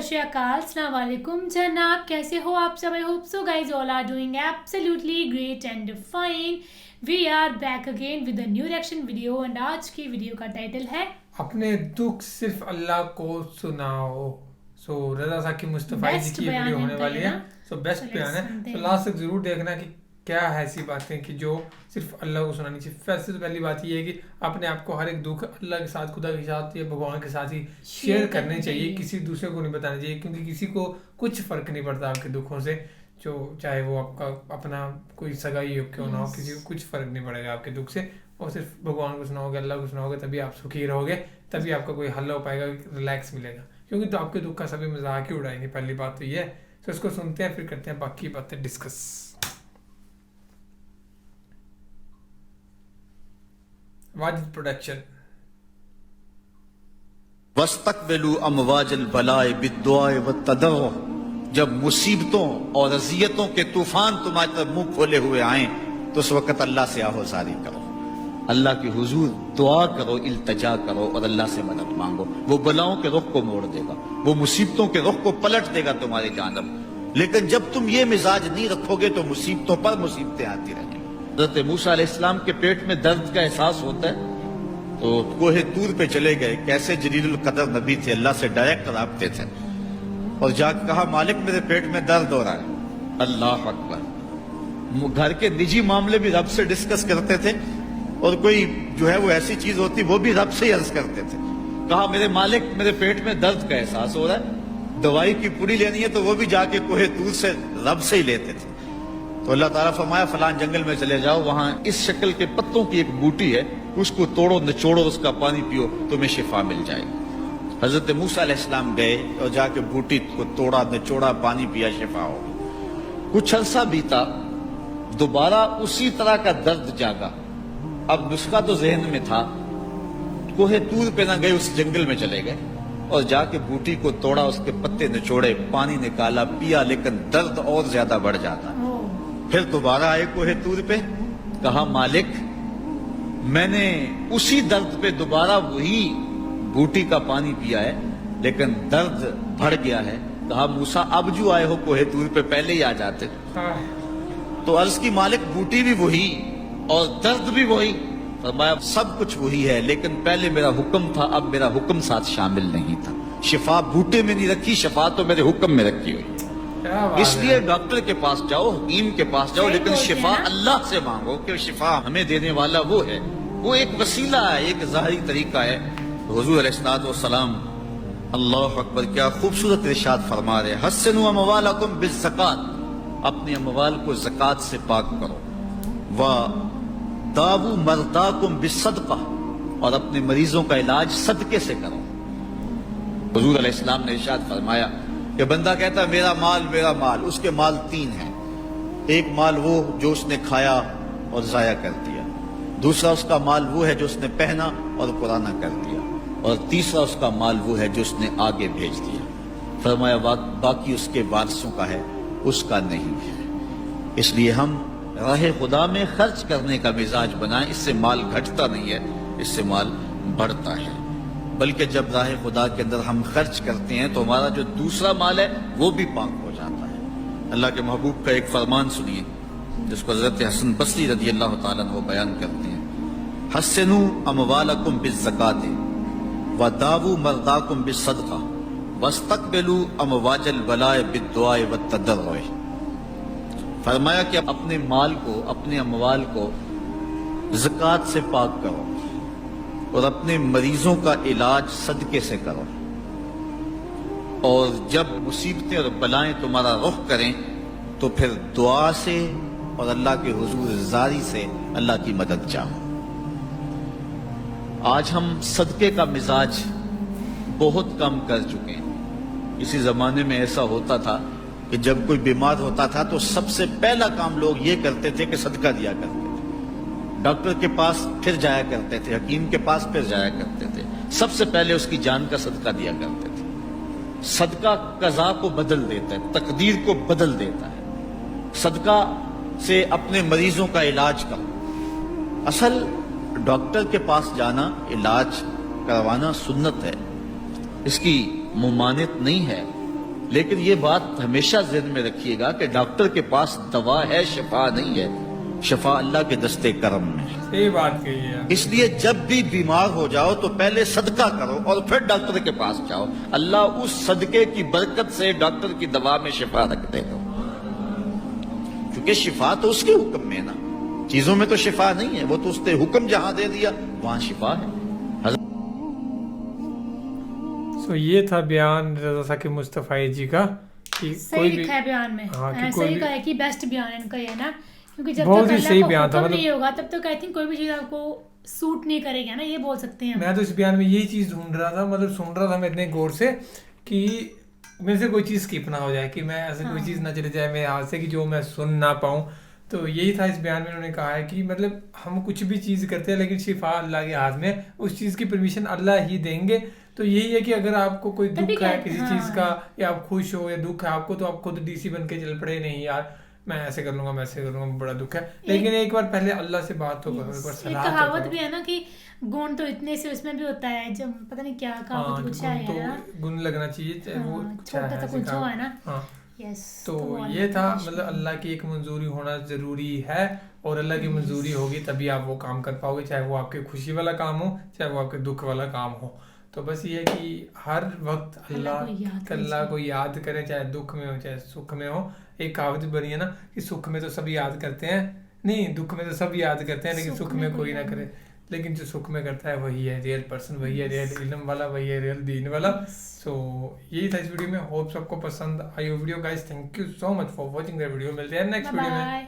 सत श्री अकाल, अस्सलाम वालेकुम जनाब, कैसे हो आप सब? I hope so guys all are doing absolutely great and fine. We are back again with a new reaction video and आज की वीडियो का टाइटल है अपने दुख सिर्फ अल्लाह को सुनाओ। सो रजा साकी मुस्तफाई जी की वीडियो होने वाली है। सो बेस्ट बयान है, तो लास्ट तक जरूर देखना कि क्या है ऐसी बातें कि जो सिर्फ अल्लाह को सुनानी चाहिए। वैसे तो पहली बात ये है कि अपने आप को हर एक दुख अल्लाह के साथ, खुदा के साथ या भगवान के साथ ही शेयर करने चाहिए, किसी दूसरे को नहीं बताना चाहिए, क्योंकि किसी को कुछ फर्क नहीं पड़ता आपके दुखों से। जो चाहे वो आपका अपना कोई सगाई हो क्यों ना हो, किसी को कुछ फर्क नहीं पड़ेगा आपके दुख से। और सिर्फ भगवान को सुनाओगे, अल्लाह को सुनाओगे, तभी आप सुखी रहोगे, तभी आपका कोई हल हो पाएगा, रिलैक्स मिलेगा। क्योंकि तो आपके दुख का सभी मजाक ही उड़ाएंगे, पहली बात तो ये है। तो इसको सुनते हैं, फिर करते हैं बाकी बातें डिस्कस। वाजिद प्रोडक्शन। वस्तकबिलु अमवाजल बलाए बिद्दुआए वत्तदर्र, जब मुसीबतों और अजियतों के तूफान तुम्हारी तरफ मुंह खोले हुए आए तो उस वक्त अल्लाह से आहोजारी करो, अल्लाह की हुजूर दुआ करो, इल्तजा करो और अल्लाह से मदद मांगो। वो बलाओं के रुख को मोड़ देगा, वो मुसीबतों के रुख को पलट देगा तुम्हारी जानब। लेकिन जब तुम ये मिजाज नहीं रखोगे तो मुसीबतों पर मुसीबतें आती रहेंगी। हज़रत मूसा अलैहिस्सलाम के पेट में दर्द का एहसास होता है तो कोहे तूर पे चले गए। कैसे जलीलुल कदर नबी थे, अल्लाह से डायरेक्ट राब्ते थे, और जाकर कहा मालिक मेरे पेट में दर्द हो रहा है। अल्लाह अकबर। घर के निजी मामले भी रब से डिस्कस करते थे, और कोई जो है वो ऐसी चीज होती वो भी रब से ही अर्ज करते थे। कहा मेरे मालिक मेरे पेट में दर्द का एहसास हो रहा है, दवाई की पूरी लेनी है, तो वो भी जाके कोहे तूर से रब से ही लेते थे। तो अल्लाह ताला फरमाया फलान जंगल में चले जाओ, वहां इस शक्ल के पत्तों की एक बूटी है, उसको तोड़ो निचोड़ो, उसका पानी पियो, तुम्हें शिफा मिल जाएगी। हजरत मूसा अलैहिस्सलाम गए और जाके बूटी को तोड़ा निचोड़ा, पानी पिया, शिफा हो गई। कुछ अरसा बीता, दोबारा उसी तरह का दर्द जागा। अब नुस्खा तो जहन में था, कोहे तूर पे ना गए, उस जंगल में चले गए और जाके बूटी को तोड़ा, उसके पत्ते निचोड़े, पानी निकाला, पिया, लेकिन दर्द और ज्यादा बढ़ जाता। फिर दोबारा आए कोहे तूर पे, कहा मालिक मैंने उसी दर्द पे दोबारा वही बूटी का पानी पिया है, लेकिन दर्द बढ़ गया है। कहा मूसा अब जो आए हो कोहे तूर पे, पहले ही आ जाते। तो अर्ज की मालिक बूटी भी वही और दर्द भी वही। फरमाया सब कुछ वही है, लेकिन पहले मेरा हुक्म था, अब मेरा हुक्म साथ शामिल नहीं था। शिफा बूटे में नहीं रखी, शिफा तो मेरे हुक्म में रखी हुई। इसलिए डॉक्टर के पास जाओ, हकीम के पास जाओ, लेकिन शिफा अल्लाह से मांगो, कि शिफा हमें देने वाला वो है। वो एक वसीला है, एक ज़ाहिरी तरीका है। हुजूर अलैहिस्सलाम अल्लाह अकबर, क्या खूबसूरत इरशाद फरमा रहे, हस्सिनु अमवालकुम बिज़्ज़कात, अपने अमवाल को ज़कात से पाक करो। व दावू मर्दाकुम बिस्सदका, और अपने मरीजों का इलाज सदके से करो। हुजूर अलैहिस्सलाम ने इरशाद फरमाया कि बंदा कहता है मेरा माल, उसके माल तीन हैं। एक माल वो जो उसने खाया और जाया कर दिया, दूसरा उसका माल वो है जो उसने पहना और पुराना कर दिया, और तीसरा उसका माल वो है जो उसने आगे भेज दिया। फरमाया बाकी उसके वारसों का है, उसका नहीं है। इसलिए हम राह खुदा में खर्च करने का मिजाज बनाएं, इससे माल घटता नहीं है, इससे माल बढ़ता है। बल्कि जब राह खुदा के अंदर हम खर्च करते हैं तो हमारा जो दूसरा माल है वो भी पाक हो जाता है। अल्लाह के महबूब का एक फरमान सुनिए, जिसको हज़रत हसन बसरी रज़ी अल्लाह ताला अन्हु बयान करते हैं, हस्सिनु अमवालकुम बिज़्ज़कात व दावू मर्दाकुम बिस्सदका वस्तकबिलु अमवाजल बलाए बिद्दुआए वत्तदर्र। फरमाया कि अपने माल को, अपने अमवाल को ज़कात से पाक करो और अपने मरीजों का इलाज सदके से करो, और जब मुसीबतें और बलाएं तुम्हारा रुख करें तो फिर दुआ से और अल्लाह के हुजूर जारी से अल्लाह की मदद चाहो। आज हम सदके का मिजाज बहुत कम कर चुके हैं। इसी जमाने में ऐसा होता था कि जब कोई बीमार होता था तो सबसे पहला काम लोग ये करते थे कि सदका दिया करते थे। डॉक्टर के पास फिर जाया करते थे, हकीम के पास फिर जाया करते थे, सबसे पहले उसकी जान का सदका दिया करते थे। सदका कज़ा को बदल देता है, तकदीर को बदल देता है। सदका से अपने मरीजों का इलाज करो। असल डॉक्टर के पास जाना, इलाज करवाना सुन्नत है, इसकी मुमानित नहीं है। لیکن یہ بات ہمیشہ ذہن میں رکھیے گا کہ ڈاکٹر کے پاس دوا ہے، شفا نہیں ہے، شفا اللہ کے دستے کرم میں ہے۔ صحیح بات کہی ہے۔ اس لیے جب بھی بیمار ہو جاؤ تو پہلے صدقہ کرو اور پھر ڈاکٹر کے پاس جاؤ، اللہ اس صدقے کی برکت سے ڈاکٹر کی دوا میں شفا رکھ دے گا، کیونکہ شفا تو اس کے حکم میں ہے نا، چیزوں میں تو شفا نہیں ہے، وہ تو اس نے حکم جہاں دے دیا وہاں شفا ہے۔ سو یہ تھا بیان رضا ثاقب مصطفی جی کا، کہ صحیح لکھا ہے بیان میں، صحیح کہا ہے کہ بیسٹ بیان ان کا یہ ہے نا، کیونکہ جب تک اللہ کا حکم نہیں ہوگا تب تک آئی تھنک کوئی بھی چیز آپ کو سوٹ نہیں کرے گا نا، یہ بول سکتے ہیں۔ میں تو اس بیان میں یہی چیز ڈھونڈ رہا تھا، مطلب سن رہا تھا میں اتنے غور سے کہ میرے سے کوئی چیز اسکپ نہ ہو جائے، کہ میں ایسے کوئی چیز نہ چلے جائے میرے ہاتھ سے کہ جو میں سن نہ پاؤں۔ تو یہی تھا اس بیان میں انہوں نے کہا ہے کہ مطلب ہم کچھ بھی چیز کرتے ہیں لیکن شفا اللہ کے ہاتھ میں، اس چیز کی پرمیشن اللہ ہی دیں گے۔ تو یہی ہے کہ اگر آپ کو کوئی دکھ ہے کسی چیز کا، یا آپ خوش ہو یا دکھ ہے آپ کو، تو آپ خود ڈی سی بن کے چل پڑے، نہیں یار میں ایسے کر لوں گا، میں ایسے کر لوں گا، بڑا دکھ ہے، لیکن ایک بار پہلے اللہ سے بات تو کرو، ایک بار صلاح کرو۔ کہاوت بھی ہے نا کہ گن تو اتنے سے اس میں بھی ہوتا ہے، جب پتہ نہیں کیا کہاوت کچھ ہے، گن لگنا چاہیے، چاہے وہ چھوٹا سا کچھ ہے نا۔ تو یہ تھا، مطلب اللہ کی ایک منظوری ہونا ضروری ہے، اور اللہ کی منظوری ہوگی تبھی آپ وہ کام کر پاؤ گے، چاہے وہ آپ کے خوشی والا کام ہو چاہے وہ آپ کے دکھ والا کام ہو۔ تو بس یہ ہے کہ ہر وقت اللہ کو یاد کریں، چاہے دکھ میں ہو چاہے سکھ میں ہو۔ ایک کہاوت بنی ہے نا کہ سکھ میں تو سب یاد کرتے ہیں، نہیں دکھ میں تو سب یاد کرتے ہیں لیکن سکھ میں کوئی نہ کرے، لیکن جو سکھ میں کرتا ہے وہی ہے ریئل پرسن، وہی ہے ریئل علم والا، وہی ہے ریئل دین والا۔ سو یہی تھا اس ویڈیو میں، ہوپ سب کو پسند آئی video guys, thank you so much for watching the video, ملتے ہیں نیکسٹ ویڈیو میں۔